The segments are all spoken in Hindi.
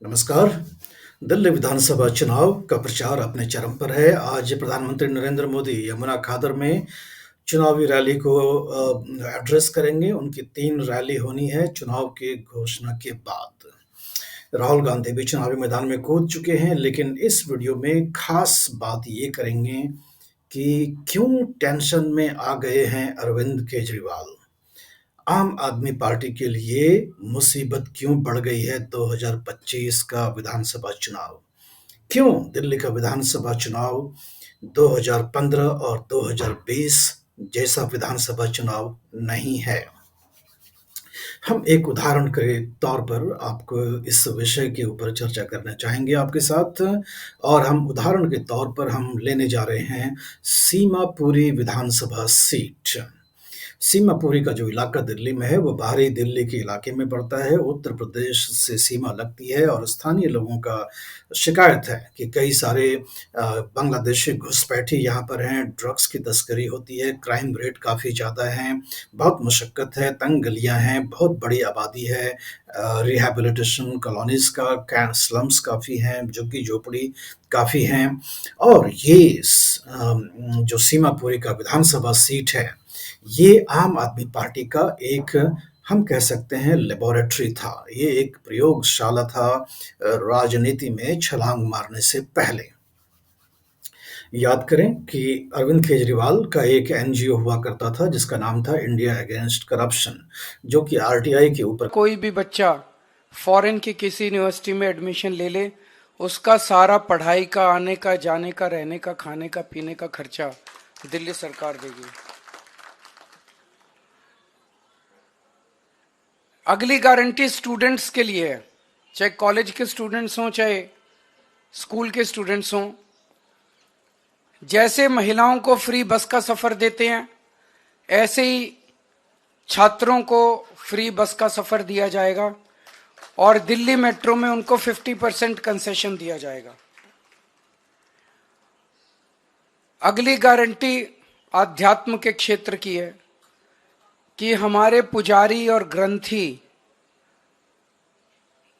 नमस्कार। दिल्ली विधानसभा चुनाव का प्रचार अपने चरम पर है। आज प्रधानमंत्री नरेंद्र मोदी यमुना खादर में चुनावी रैली को एड्रेस करेंगे। उनकी 3 रैली होनी है चुनाव की घोषणा के बाद। राहुल गांधी भी चुनावी मैदान में कूद चुके हैं, लेकिन इस वीडियो में खास बात ये करेंगे कि क्यों टेंशन में आ गए हैं अरविंद केजरीवाल। आम आदमी पार्टी के लिए मुसीबत क्यों बढ़ गई है 2025 का विधानसभा चुनाव? क्यों दिल्ली का विधानसभा चुनाव 2015 और 2020 जैसा विधानसभा चुनाव नहीं है? हम एक उदाहरण के तौर पर आपको इस विषय के ऊपर चर्चा करना चाहेंगे आपके साथ। और हम उदाहरण के तौर पर हम लेने जा रहे हैं सीमापुरी विधानसभा सीट। सीमापुरी का जो इलाका दिल्ली में है, वो बाहरी दिल्ली के इलाके में पड़ता है। उत्तर प्रदेश से सीमा लगती है और स्थानीय लोगों का शिकायत है कि कई सारे बांग्लादेशी घुसपैठी यहाँ पर हैं, ड्रग्स की तस्करी होती है, क्राइम रेट काफ़ी ज़्यादा है, बहुत मशक्क़त है, तंग गलियाँ हैं, बहुत बड़ी आबादी है, रिहैबिलिटेशन कॉलोनीज़ का स्लम्स काफ़ी हैं, झुग्गी-झोपड़ी काफ़ी हैं। और ये जो सीमापुरी का विधानसभा सीट है, ये आम आदमी पार्टी का एक, हम कह सकते हैं, लेबोरेटरी था। ये एक प्रयोगशाला था राजनीति में छलांग मारने से पहले। याद करें कि अरविंद केजरीवाल का एक एनजीओ हुआ करता था जिसका नाम था इंडिया अगेंस्ट करप्शन, जो कि आरटीआई के ऊपर कोई भी बच्चा फॉरेन की किसी यूनिवर्सिटी में एडमिशन ले ले, उसका सारा पढ़ाई का, आने का, जाने का, रहने का, खाने का, पीने का खर्चा दिल्ली सरकार देगी। अगली गारंटी स्टूडेंट्स के लिए है, चाहे कॉलेज के स्टूडेंट्स हों, चाहे स्कूल के स्टूडेंट्स हों। जैसे महिलाओं को फ्री बस का सफर देते हैं, ऐसे ही छात्रों को फ्री बस का सफर दिया जाएगा और दिल्ली मेट्रो में उनको 50% कंसेशन दिया जाएगा। अगली गारंटी आध्यात्म के क्षेत्र की है कि हमारे पुजारी और ग्रंथी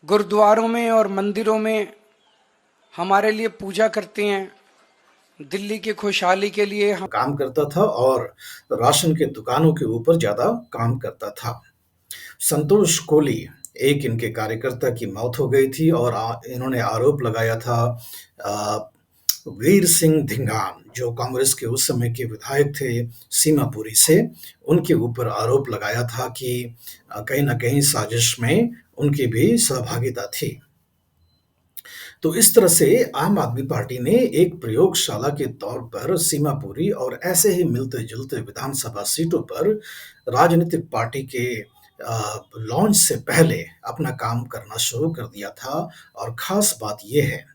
गुरुद्वारों में और मंदिरों में हमारे लिए पूजा करते हैं। दिल्ली की खुशहाली के लिए हम काम करता था और राशन के दुकानों के ऊपर ज़्यादा काम करता था। संतोष कोली, एक इनके कार्यकर्ता की मौत हो गई थी और इन्होंने आरोप लगाया था वीर सिंह धिंगान, जो कांग्रेस के उस समय के विधायक थे सीमापुरी से, उनके ऊपर आरोप लगाया था कि कहीं न कहीं साजिश में उनकी भी सहभागिता थी। तो इस तरह से आम आदमी पार्टी ने एक प्रयोगशाला के तौर पर सीमापुरी और ऐसे ही मिलते-जुलते विधानसभा सीटों पर राजनीतिक पार्टी के लॉन्च से पहले अपना काम करना शुरू कर दिया था। और ख़ास बात ये है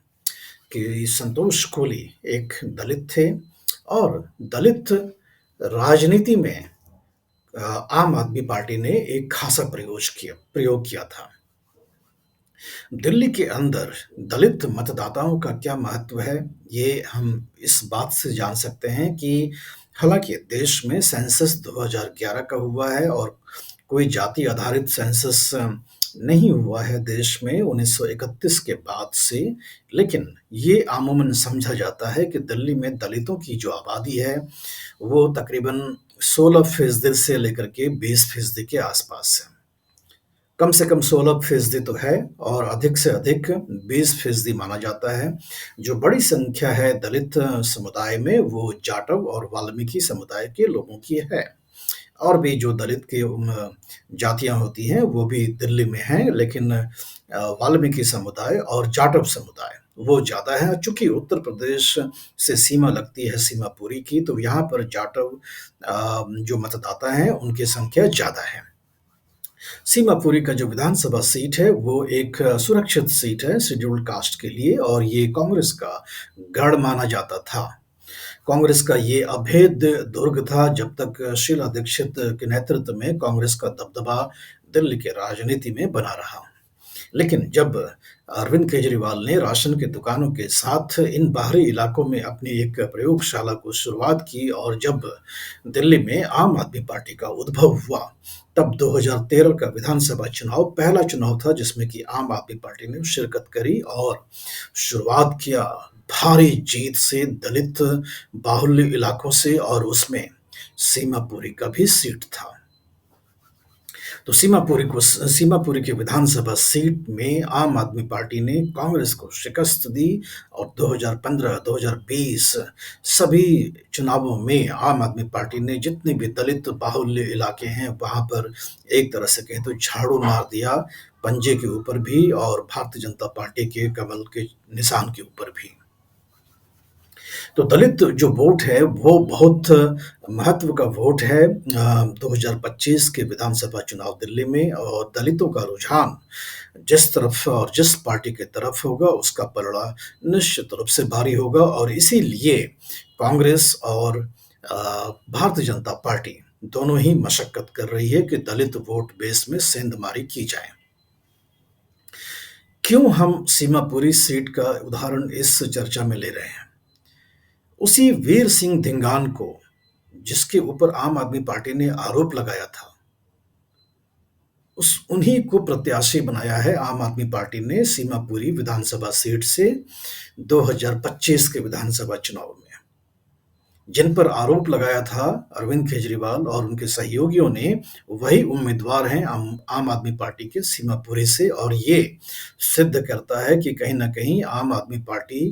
कि संतोष कोली एक दलित थे और दलित राजनीति में आम आदमी पार्टी ने एक ख़ासा प्रयोग किया था। दिल्ली के अंदर दलित मतदाताओं का क्या महत्व है, ये हम इस बात से जान सकते हैं कि हालांकि देश में सेंसस 2011 का हुआ है और कोई जाति आधारित सेंसस नहीं हुआ है देश में 1931 के बाद से, लेकिन ये आमूमन समझा जाता है कि दिल्ली में दलितों की जो आबादी है वो तकरीबन 16% से लेकर के 20% के आसपास है। कम से कम 16% तो है और अधिक से अधिक 20% माना जाता है। जो बड़ी संख्या है दलित समुदाय में, वो जाटव और वाल्मीकि समुदाय के लोगों की है। और भी जो दलित की जातियाँ होती हैं वो भी दिल्ली में हैं, लेकिन वाल्मीकि समुदाय और जाटव समुदाय वो ज़्यादा है। चूँकि उत्तर प्रदेश से सीमा लगती है सीमापुरी की, तो यहाँ पर जाटव जो मतदाता हैं उनकी संख्या ज़्यादा है। सीमापुरी का जो विधानसभा सीट है वो एक सुरक्षित सीट है शेड्यूल्ड कास्ट के लिए और ये कांग्रेस का गढ़ माना जाता था। कांग्रेस का ये अभेद्य दुर्ग था जब तक शीला दीक्षित के नेतृत्व में कांग्रेस का दबदबा दिल्ली के राजनीति में बना रहा। लेकिन जब अरविंद केजरीवाल ने राशन की दुकानों के साथ इन बाहरी इलाकों में अपनी एक प्रयोगशाला को शुरुआत की और जब दिल्ली में आम आदमी पार्टी का उद्भव हुआ, तब 2013 का विधानसभा चुनाव पहला चुनाव था जिसमें कि आम आदमी पार्टी ने शिरकत करी और शुरुआत किया भारी जीत से दलित बाहुल्य इलाकों से, और उसमें सीमापुरी का भी सीट था। तो सीमापुरी की विधानसभा सीट में आम आदमी पार्टी ने कांग्रेस को शिकस्त दी और 2015, 2020 सभी चुनावों में आम आदमी पार्टी ने जितने भी दलित बाहुल्य इलाके हैं वहां पर एक तरह से कहें तो झाड़ू मार दिया, पंजे के ऊपर भी और भारतीय जनता पार्टी के कमल के निशान के ऊपर भी। तो दलित जो वोट है वो बहुत महत्व का वोट है 2025 के विधानसभा चुनाव दिल्ली में, और दलितों का रुझान जिस तरफ और जिस पार्टी की तरफ होगा उसका पलड़ा निश्चित रूप से भारी होगा, और इसीलिए कांग्रेस और भारतीय जनता पार्टी दोनों ही मशक्कत कर रही है कि दलित वोट बेस में सेंधमारी की जाए। क्यों हम सीमापुरी सीट का उदाहरण इस चर्चा में ले रहे हैं? उसी वीर सिंह धिंगान को, जिसके ऊपर आम आदमी पार्टी ने आरोप लगाया था, उन्हीं को प्रत्याशी बनाया है आम आदमी पार्टी ने सीमापुरी विधानसभा सीट से 2025 के विधानसभा चुनाव में। जिन पर आरोप लगाया था अरविंद केजरीवाल और उनके सहयोगियों ने, वही उम्मीदवार हैं आम आदमी पार्टी के सीमापुरी से, और ये सिद्ध करता है कि कहीं ना कहीं आम आदमी पार्टी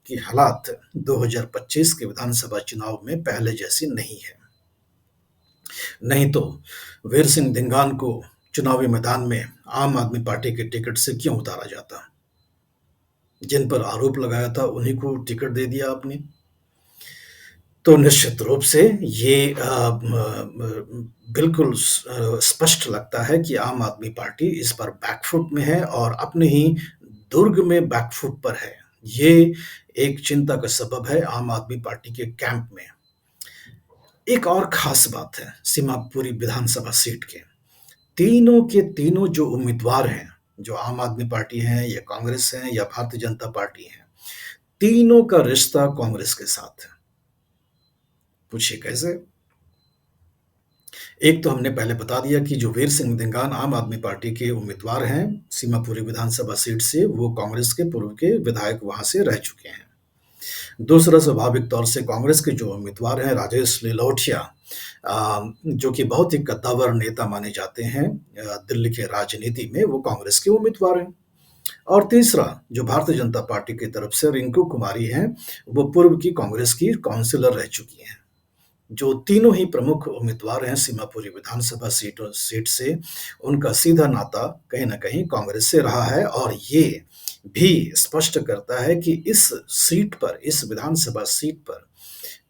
की हालात 2025 के विधानसभा चुनाव में पहले जैसी नहीं है। नहीं तो वीर सिंह धिंगान को चुनावी मैदान में आम आदमी पार्टी के टिकट से क्यों उतारा जाता? जिन पर आरोप लगाया था उन्हीं को टिकट दे दिया आपने। तो निश्चित रूप से ये बिल्कुल स्पष्ट लगता है कि आम आदमी पार्टी इस पर बैकफुट में है और अपने ही दुर्ग में बैकफुट पर है। ये एक चिंता का सबब है आम आदमी पार्टी के कैंप में। एक और खास बात है सीमापुरी विधानसभा सीट के तीनों जो उम्मीदवार हैं, जो आम आदमी पार्टी हैं या कांग्रेस हैं या भारतीय जनता पार्टी हैं, तीनों का रिश्ता कांग्रेस के साथ है। पूछिए कैसे? एक तो हमने पहले बता दिया कि जो वीर सिंह धिंगान आम आदमी पार्टी के उम्मीदवार हैं सीमापुरी विधानसभा सीट से, वो कांग्रेस के पूर्व के विधायक वहां से रह चुके हैं। दूसरा, स्वाभाविक तौर से कांग्रेस के जो उम्मीदवार हैं राजेश लिलोटिया, जो कि बहुत ही कद्दावर नेता माने जाते हैं दिल्ली के राजनीति में, वो कांग्रेस के उम्मीदवार हैं। और तीसरा, जो भारतीय जनता पार्टी की तरफ से रिंकू कुमारी हैं, वो पूर्व की कांग्रेस की काउंसिलर रह चुकी हैं। जो तीनों ही प्रमुख उम्मीदवार हैं सीमापुरी विधानसभा सीट से, उनका सीधा नाता कहीं ना कहीं कांग्रेस से रहा है, और ये भी स्पष्ट करता है कि इस सीट पर, इस विधानसभा सीट पर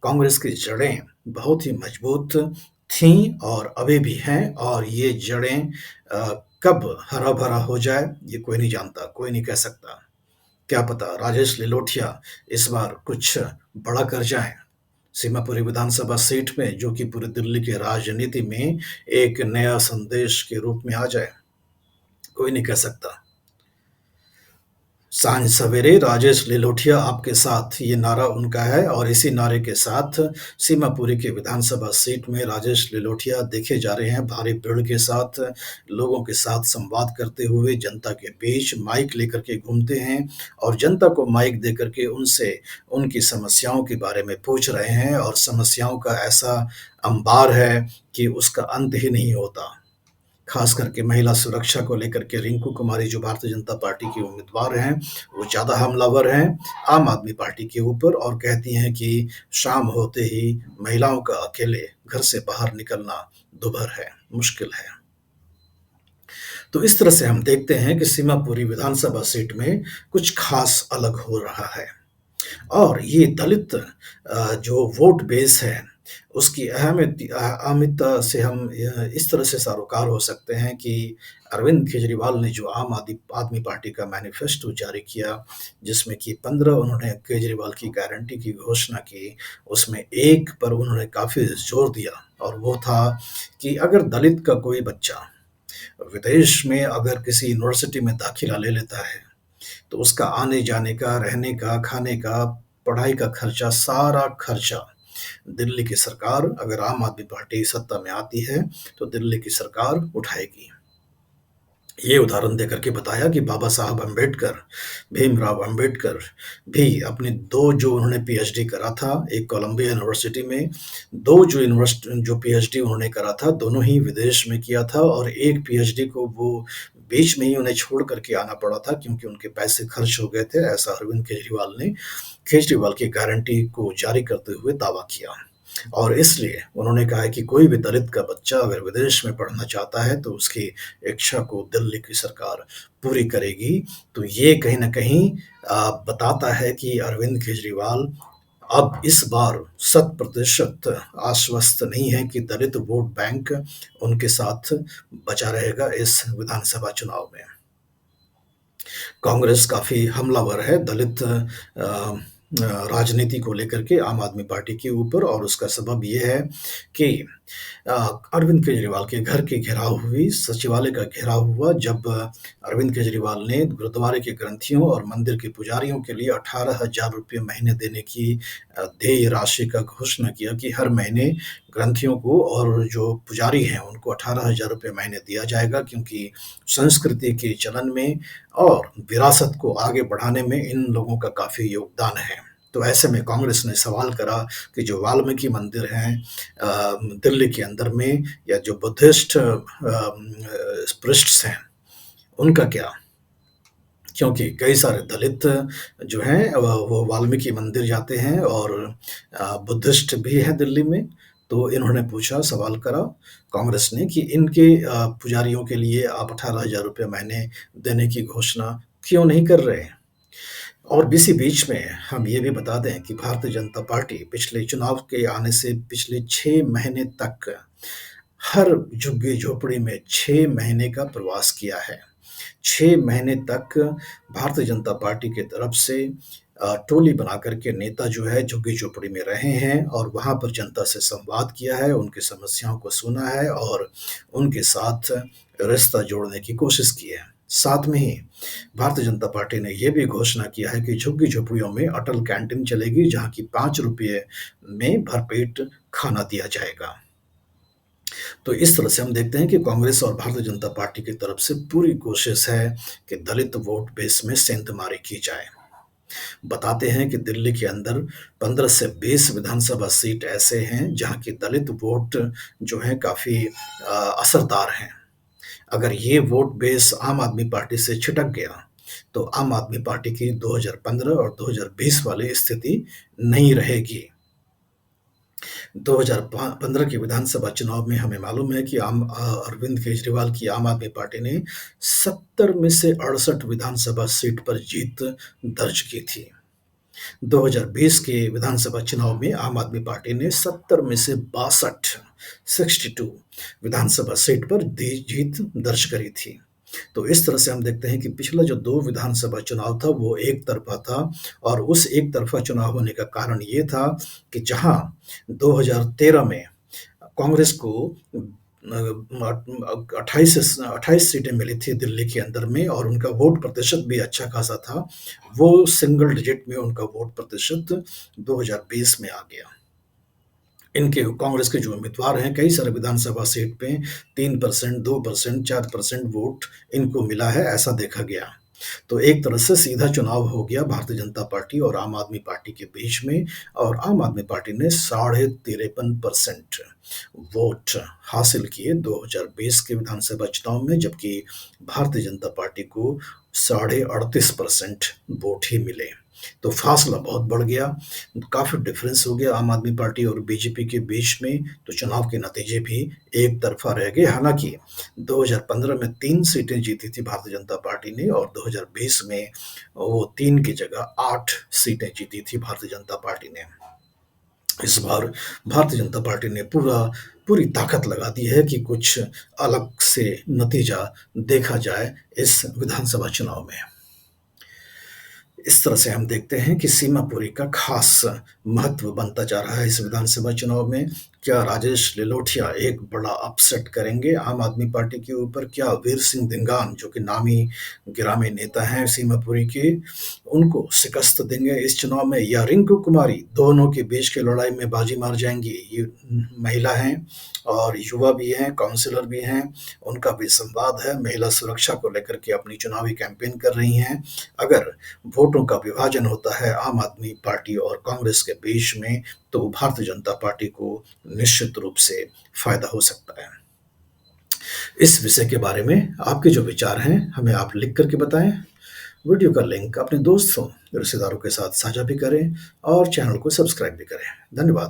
कांग्रेस की जड़ें बहुत ही मजबूत थीं और अभी भी हैं, और ये जड़ें कब हरा भरा हो जाए ये कोई नहीं जानता, कोई नहीं कह सकता। क्या पता राजेश लिलोटिया इस बार कुछ बड़ा कर जाएं सीमापुरी विधानसभा सीट में, जो कि पूरी दिल्ली के राजनीति में एक नया संदेश के रूप में आ जाए, कोई नहीं कह सकता। सांझ सवेरे राजेश लिलोटिया आपके साथ, ये नारा उनका है, और इसी नारे के साथ सीमापुरी के विधानसभा सीट में राजेश लिलोटिया देखे जा रहे हैं भारी भीड़ के साथ, लोगों के साथ संवाद करते हुए जनता के बीच माइक लेकर के घूमते हैं, और जनता को माइक देकर के उनसे उनकी समस्याओं के बारे में पूछ रहे हैं, और समस्याओं का ऐसा अंबार है कि उसका अंत ही नहीं होता। खास करके महिला सुरक्षा को लेकर के रिंकू कुमारी, जो भारतीय जनता पार्टी की उम्मीदवार हैं, वो ज़्यादा हमलावर हैं आम आदमी पार्टी के ऊपर, और कहती हैं कि शाम होते ही महिलाओं का अकेले घर से बाहर निकलना दुभर है, मुश्किल है। तो इस तरह से हम देखते हैं कि सीमापुरी विधानसभा सीट में कुछ खास अलग हो रहा है, और ये दलित जो वोट बेस है उसकी अहमियत से हम इस तरह से सरोकार हो सकते हैं कि अरविंद केजरीवाल ने जो आम आदमी पार्टी का मैनिफेस्टो जारी किया, जिसमें कि 15 उन्होंने केजरीवाल की गारंटी की घोषणा की, उसमें एक पर उन्होंने काफ़ी जोर दिया, और वो था कि अगर दलित का कोई बच्चा विदेश में अगर किसी यूनिवर्सिटी में दाखिला ले लेता है, तो उसका आने जाने का, रहने का, खाने का, पढ़ाई का खर्चा, सारा खर्चा दिल्ली की सरकार, अगर आम आदमी पार्टी सत्ता में आती है, तो दिल्ली की सरकार उठाएगी। ये उदाहरण देकर के बताया कि बाबा साहब अम्बेडकर, भीमराव अम्बेडकर भी अपने 2 जो उन्होंने पीएचडी करा था, एक कोलंबिया यूनिवर्सिटी में, 2 जो पीएचडी उन्होंने करा था, दोनों ही विदेश में किया था और एक पीएचडी को वो बीच में ही उन्हें छोड़ कर के आना पड़ा था क्योंकि उनके पैसे खर्च हो गए थे, ऐसा अरविंद केजरीवाल ने केजरीवाल की गारंटी को जारी करते हुए दावा किया। और इसलिए उन्होंने कहा है कि कोई भी दलित का बच्चा अगर विदेश में पढ़ना चाहता है तो उसकी इच्छा को दिल्ली की सरकार पूरी करेगी। तो ये कहीं न कहीं बताता है कि अरविंद केजरीवाल अब इस बार 100% आश्वस्त नहीं है कि दलित वोट बैंक उनके साथ बचा रहेगा इस विधानसभा चुनाव में। कांग्रेस काफ़ी हमलावर है दलित राजनीति को लेकर के आम आदमी पार्टी के ऊपर और उसका सबब ये है कि अ, अरविंद केजरीवाल के घर की घेराव हुई, सचिवालय का घेराव हुआ जब अरविंद केजरीवाल ने गुरुद्वारे के ग्रंथियों और मंदिर के पुजारियों के लिए 18,000 रुपये महीने देने की देय राशि का घोषणा किया कि हर महीने ग्रंथियों को और जो पुजारी हैं उनको 18,000 रुपये महीने दिया जाएगा क्योंकि संस्कृति के चलन में और विरासत को आगे बढ़ाने में इन लोगों का काफ़ी योगदान है। तो ऐसे में कांग्रेस ने सवाल करा कि जो वाल्मीकि मंदिर हैं दिल्ली के अंदर में या जो बुद्धिस्ट स्पिरिट्स हैं, उनका क्या? क्योंकि कई सारे दलित जो हैं वो वाल्मीकि मंदिर जाते हैं और बुद्धिस्ट भी हैं दिल्ली में। तो इन्होंने पूछा, सवाल करा कांग्रेस ने कि इनके पुजारियों के लिए आप 18,000 रुपये महीने देने की घोषणा क्यों नहीं कर रहे हैं? और इसी बीच में हम ये भी बता दें कि भारतीय जनता पार्टी पिछले चुनाव के आने से पिछले 6 महीने तक हर झुग्गी-झोपड़ी में 6 महीने का प्रवास किया है। 6 महीने तक भारतीय जनता पार्टी की तरफ से टोली बना कर के नेता जो है झुग्गी-झोपड़ी में रहे हैं और वहाँ पर जनता से संवाद किया है, उनकी समस्याओं को सुना है और उनके साथ रिश्ता जोड़ने की कोशिश की है। साथ में ही भारतीय जनता पार्टी ने ये भी घोषणा किया है कि झुग्गी-झोपड़ियों में अटल कैंटीन चलेगी, जहाँ की ₹5 में भरपेट खाना दिया जाएगा। तो इस तरह से हम देखते हैं कि कांग्रेस और भारतीय जनता पार्टी की तरफ से पूरी कोशिश है कि दलित वोट बेस में सेंधमारी की जाए। बताते हैं कि दिल्ली के अंदर 15 से 20 विधानसभा सीट ऐसे हैं जहाँ की दलित वोट जो हैं काफ़ी असरदार हैं। अगर ये वोट बेस आम आदमी पार्टी से छिटक गया, तो आम आदमी पार्टी की 2015 और 2020 वाली स्थिति नहीं रहेगी। 2015 के विधानसभा चुनाव में हमें मालूम है कि अरविंद केजरीवाल की आम आदमी पार्टी ने 70 में से 68 विधानसभा सीट पर जीत दर्ज की थी। 2020 के विधानसभा चुनाव में आम आदमी पार्टी ने 70 में से 62 विधानसभा सीट पर जीत दर्ज करी थी। तो इस तरह से हम देखते हैं कि पिछला जो 2 विधानसभा चुनाव था वो एक तरफ़ा था और उस एक तरफ़ा चुनाव होने का कारण ये था कि जहां 2013 में कांग्रेस को 28 सीटें मिली थी दिल्ली के अंदर में और उनका वोट प्रतिशत भी अच्छा खासा था, वो सिंगल डिजिट में उनका वोट प्रतिशत 2020 में आ गया। इनके कांग्रेस के जो उम्मीदवार हैं, कई सारे विधानसभा सीट पे 3%, 2%, 4% वोट इनको मिला है, ऐसा देखा गया। तो एक तरह से सीधा चुनाव हो गया भारतीय जनता पार्टी और आम आदमी पार्टी के बीच में और आम आदमी पार्टी ने 53.5% वोट हासिल किए 2020 के विधानसभा चुनाव में, जबकि भारतीय जनता पार्टी को 38.5% वोट ही मिले। तो फासला बहुत बढ़ गया, काफ़ी डिफरेंस हो गया आम आदमी पार्टी और बीजेपी के बीच में, तो चुनाव के नतीजे भी एक तरफा रह गए। हालांकि 2015 में 3 सीटें जीती थी भारतीय जनता पार्टी ने और 2020 में वो 3 की जगह 8 सीटें जीती थी भारतीय जनता पार्टी ने। इस बार भारतीय जनता पार्टी ने पूरी ताकत लगा दी है कि कुछ अलग से नतीजा देखा जाए इस विधानसभा चुनाव में। इस तरह से हम देखते हैं कि सीमापुरी का खास महत्व बनता जा रहा है इस विधानसभा चुनाव में, क्या राजेश लिलोठिया एक बड़ा अपसेट करेंगे आम आदमी पार्टी के ऊपर? क्या वीर सिंह दिंगान, जो कि नामी गिरामी नेता हैं सीमापुरी के, उनको शिकस्त देंगे इस चुनाव में? या रिंकू कुमारी दोनों के बीच की लड़ाई में बाजी मार जाएंगी? ये महिला हैं और युवा भी हैं, काउंसिलर भी हैं, उनका भी संवाद है, महिला सुरक्षा को लेकर के अपनी चुनावी कैंपेन कर रही हैं। अगर वोटों का विभाजन होता है आम आदमी पार्टी और कांग्रेस के बीच में, तो भारतीय जनता पार्टी को निश्चित रूप से फायदा हो सकता है। इस विषय के बारे में आपके जो विचार हैं, हमें आप लिख करके बताएं। वीडियो का लिंक अपने दोस्तों, रिश्तेदारों के साथ साझा भी करें और चैनल को सब्सक्राइब भी करें। धन्यवाद।